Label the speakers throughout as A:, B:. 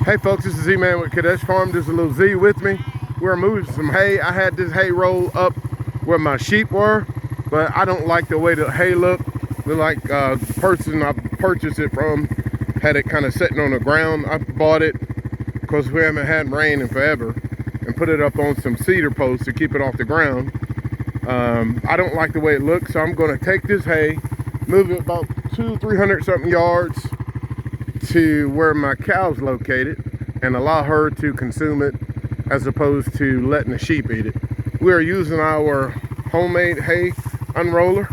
A: Hey folks, this is Z-Man with Kadesh Farm. There's a little Z with me. We're moving some hay. I had this hay roll up where my sheep were, but I don't like the way the hay looked. Look like the person I purchased it from had it kind of sitting on the ground. I bought it because we haven't had rain in forever and put it up on some cedar posts to keep it off the ground. I don't like the way it looks, so I'm going to take this hay, move it about 200-300 something yards to where my cow's located and allow her to consume it as opposed to letting the sheep eat it. We are using our homemade hay unroller.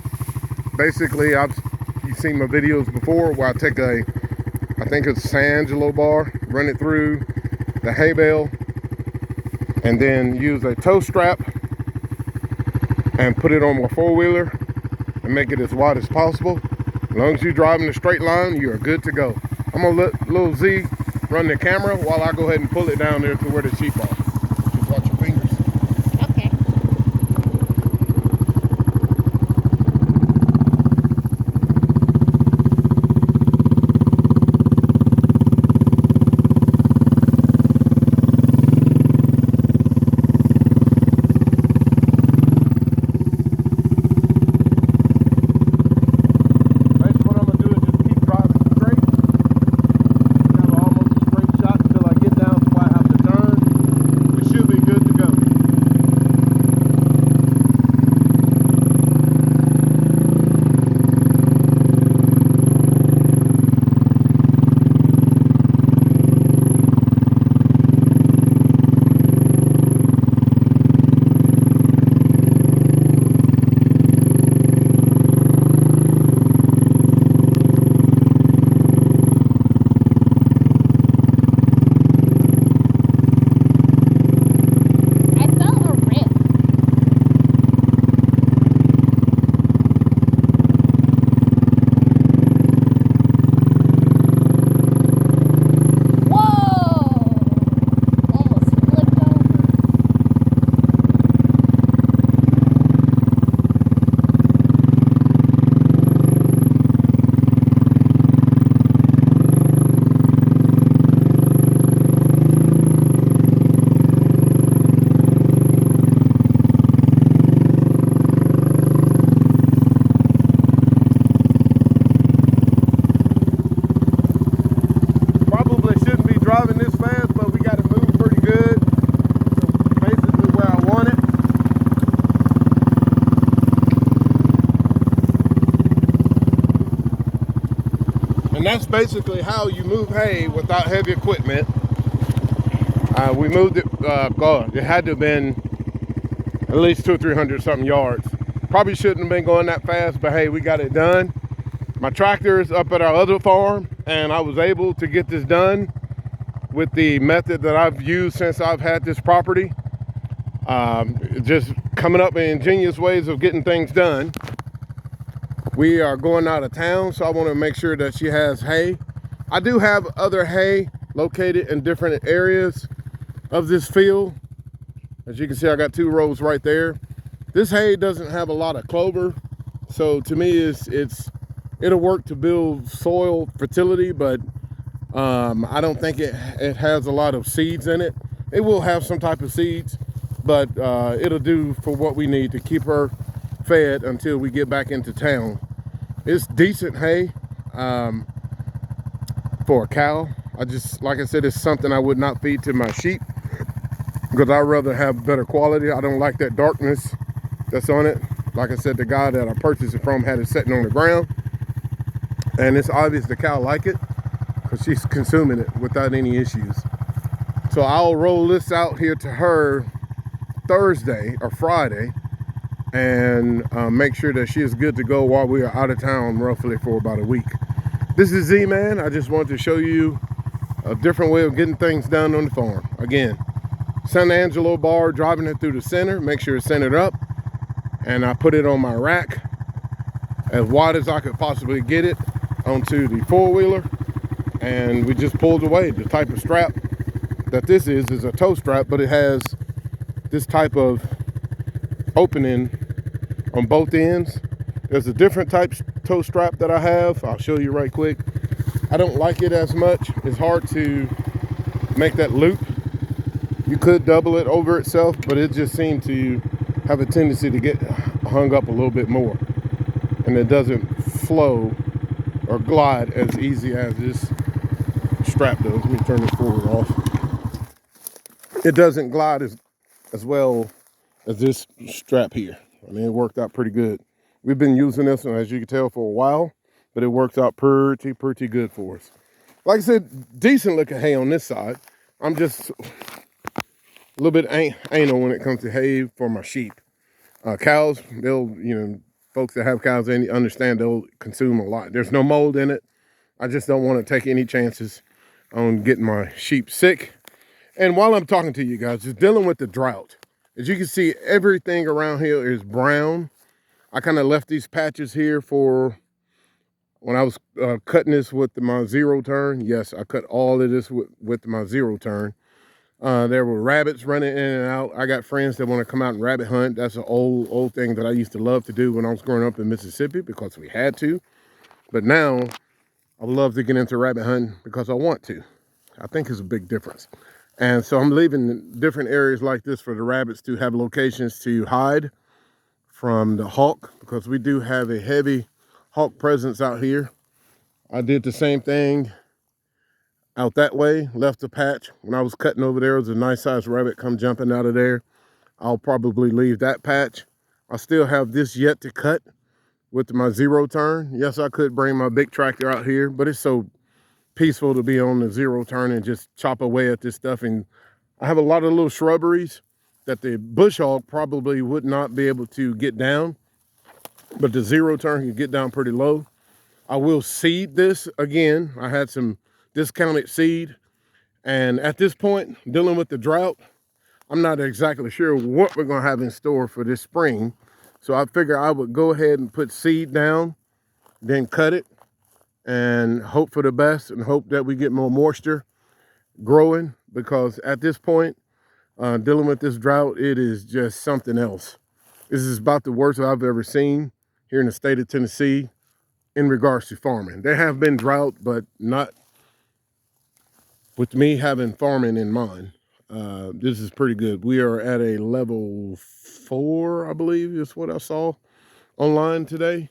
A: Basically, you've seen my videos before where I take I think it's San Angelo bar, run it through the hay bale, and then use a tow strap and put it on my four-wheeler and make it as wide as possible. As long as you drive in a straight line, you are good to go. I'm gonna let little Z run the camera while I go ahead and pull it down there to where the sheep are. Just watch your fingers.
B: Okay.
A: Driving this fast, but we got to move pretty good. So basically where I want it. And that's basically how you move hay without heavy equipment. We moved it, God, it had to have been at least 200-300 something yards. Probably shouldn't have been going that fast, but hey, we got it done. My tractor is up at our other farm, and I was able to get this done with the method that I've used since I've had this property. Just coming up with ingenious ways of getting things done. We are going out of town, so I want to make sure that she has hay. I do have other hay located in different areas of this field. As you can see, I got 2 rows right there. This hay doesn't have a lot of clover, so to me it'll work to build soil fertility, but I don't think it has a lot of seeds in it. It will have some type of seeds, but it'll do for what we need to keep her fed until we get back into town. It's decent hay for a cow. Like I said, it's something I would not feed to my sheep because I'd rather have better quality. I don't like that darkness that's on it. Like I said, the guy that I purchased it from had it sitting on the ground, and it's obvious the cow like it, she's consuming it without any issues. So I'll roll this out here to her Thursday or Friday and make sure that she is good to go while we are out of town roughly for about a week. This is Z-Man. I just wanted to show you a different way of getting things done on the farm. Again, San Angelo bar, driving it through the center, make sure it's centered up, and I put it on my rack as wide as I could possibly get it onto the four-wheeler. And we just pulled away. The type of strap that this is a tow strap, but it has this type of opening on both ends. There's a different type tow strap that I have. I'll show you right quick. I don't like it as much. It's hard to make that loop. You could double it over itself, but it just seemed to have a tendency to get hung up a little bit more. And it doesn't flow or glide as easy as this strap does. Let me turn this forward off. It doesn't glide as well as this strap here. I mean, it worked out pretty good. We've been using this one, as you can tell, for a while, but it worked out pretty good for us. Like I said, decent looking hay on this side. I'm just a little bit anal when it comes to hay for my sheep. Cows, folks that have cows, they understand they'll consume a lot. There's no mold in it. I just don't want to take any chances on getting my sheep sick. And while I'm talking to you guys, just dealing with the drought. As you can see, everything around here is brown. I kind of left these patches here for when I was cutting this with my zero turn. Yes, I cut all of this with my zero turn. There were rabbits running in and out. I got friends that want to come out and rabbit hunt. That's an old thing that I used to love to do when I was growing up in Mississippi because we had to. But now I love to get into rabbit hunting because I want to. I think it's a big difference. And so I'm leaving different areas like this for the rabbits to have locations to hide from the hawk, because we do have a heavy hawk presence out here. I did the same thing out that way, left a patch. When I was cutting over there was a nice sized rabbit come jumping out of there. I'll probably leave that patch. I still have this yet to cut with my zero turn. Yes, I could bring my big tractor out here, but it's so peaceful to be on the zero turn and just chop away at this stuff. And I have a lot of little shrubberies that the bush hog probably would not be able to get down, but the zero turn can get down pretty low. I will seed this again. I had some discounted seed, and at this point, dealing with the drought, I'm not exactly sure what we're gonna have in store for this spring. So I figure I would go ahead and put seed down, then cut it, and hope for the best and hope that we get more moisture growing, because at this point, dealing with this drought, it is just something else. This is about the worst I've ever seen here in the state of Tennessee in regards to farming. There have been drought, but not with me having farming in mind. This is pretty good. We are at a level 4, I believe is what I saw online today.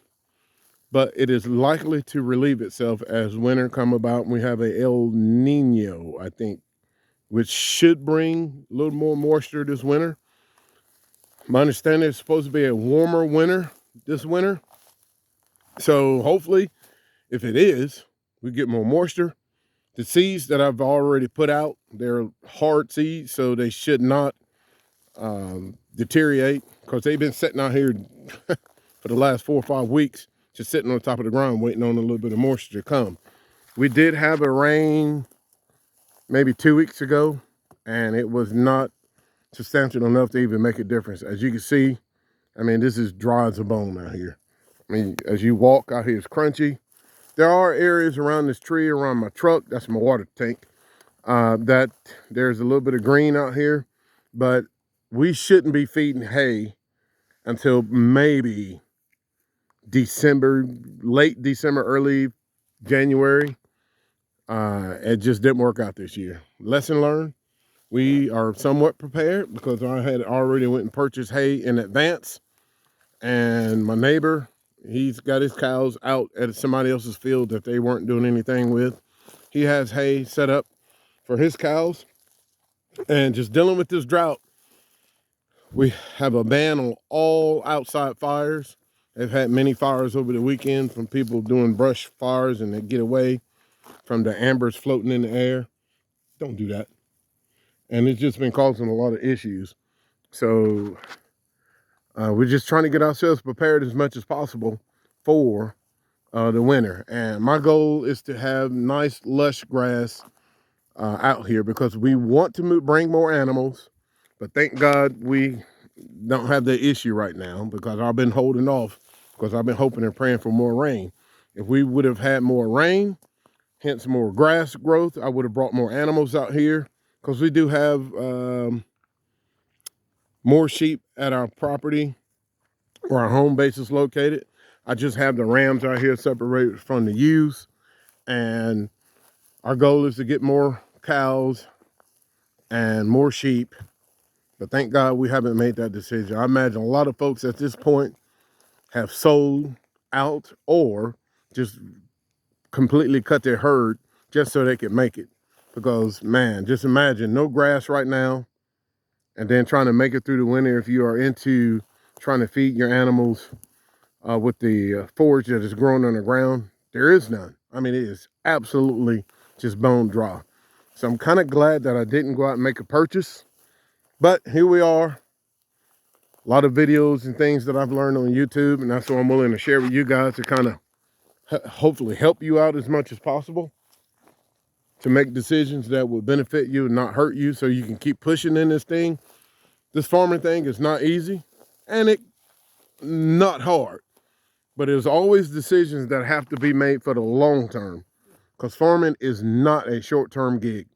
A: But it is likely to relieve itself as winter come about. We have a El Nino, I think, which should bring a little more moisture this winter. My understanding is supposed to be a warmer winter this winter. So hopefully, if it is, we get more moisture. The seeds that I've already put out, they're hard seeds, so they should not deteriorate, because they've been sitting out here for the last 4 or 5 weeks, just sitting on top of the ground, waiting on a little bit of moisture to come. We did have a rain maybe 2 weeks ago, and it was not substantial enough to even make a difference. As you can see, I mean, this is dry as a bone out here. I mean, as you walk out here, it's crunchy. There are areas around this tree, around my truck, that's my water tank, that there's a little bit of green out here, but we shouldn't be feeding hay until maybe December, late December, early January. It just didn't work out this year. Lesson learned. We are somewhat prepared because I had already went and purchased hay in advance, and my neighbor, he's got his cows out at somebody else's field that they weren't doing anything with. He has hay set up for his cows, and just dealing with this drought, we have a ban on all outside fires. They've had many fires over the weekend from people doing brush fires, and they get away from the ambers floating in the air. Don't do that. And it's just been causing a lot of issues. So we're just trying to get ourselves prepared as much as possible for the winter. And my goal is to have nice lush grass out here, because we want to bring more animals, but thank God we don't have that issue right now, because I've been holding off, because I've been hoping and praying for more rain. If we would have had more rain, hence more grass growth, I would have brought more animals out here, because we do have more sheep at our property where our home base is located. I just have the rams out here separated from the ewes, and our goal is to get more cows and more sheep. But thank God we haven't made that decision. I imagine a lot of folks at this point have sold out or just completely cut their herd just so they could make it. Because, man, just imagine no grass right now and then trying to make it through the winter if you are into trying to feed your animals with the forage that is growing on the ground. There is none. I mean, it is absolutely just bone dry. So I'm kind of glad that I didn't go out and make a purchase. But here we are. A lot of videos and things that I've learned on YouTube, and that's what I'm willing to share with you guys to kind of hopefully help you out as much as possible to make decisions that will benefit you and not hurt you so you can keep pushing in this thing. This farming thing is not easy and it not hard, but there's always decisions that have to be made for the long term because farming is not a short-term gig.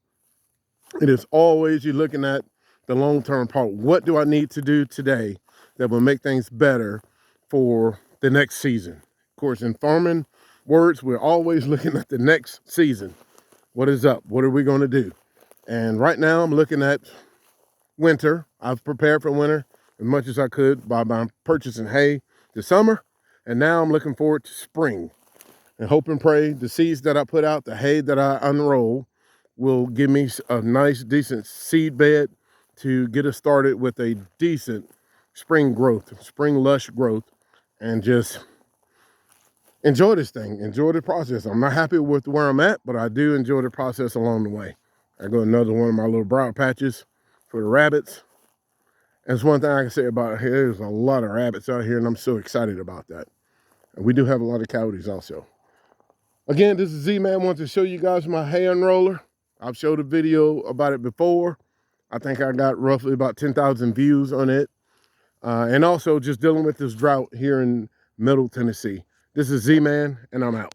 A: It is always you're looking at the long-term part. What do I need to do today that will make things better for the next season? Of course, in farming words, we're always looking at the next season. What is up? What are we going to do? And right now I'm looking at winter. I've prepared for winter as much as I could by purchasing hay this summer. And now I'm looking forward to spring and hope and pray the seeds that I put out, the hay that I unroll, will give me a nice, decent seed bed to get us started with a decent spring growth, spring lush growth, and just enjoy this thing, enjoy the process. I'm not happy with where I'm at, but I do enjoy the process along the way. I got another one of my little brown patches for the rabbits. That's one thing I can say about here. There's a lot of rabbits out here, and I'm so excited about that. And we do have a lot of coyotes also. Again, this is Z-Man. I want to show you guys my hay unroller. I've showed a video about it before. I think I got roughly about 10,000 views on it. And also just dealing with this drought here in Middle Tennessee. This is Z-Man, and I'm out.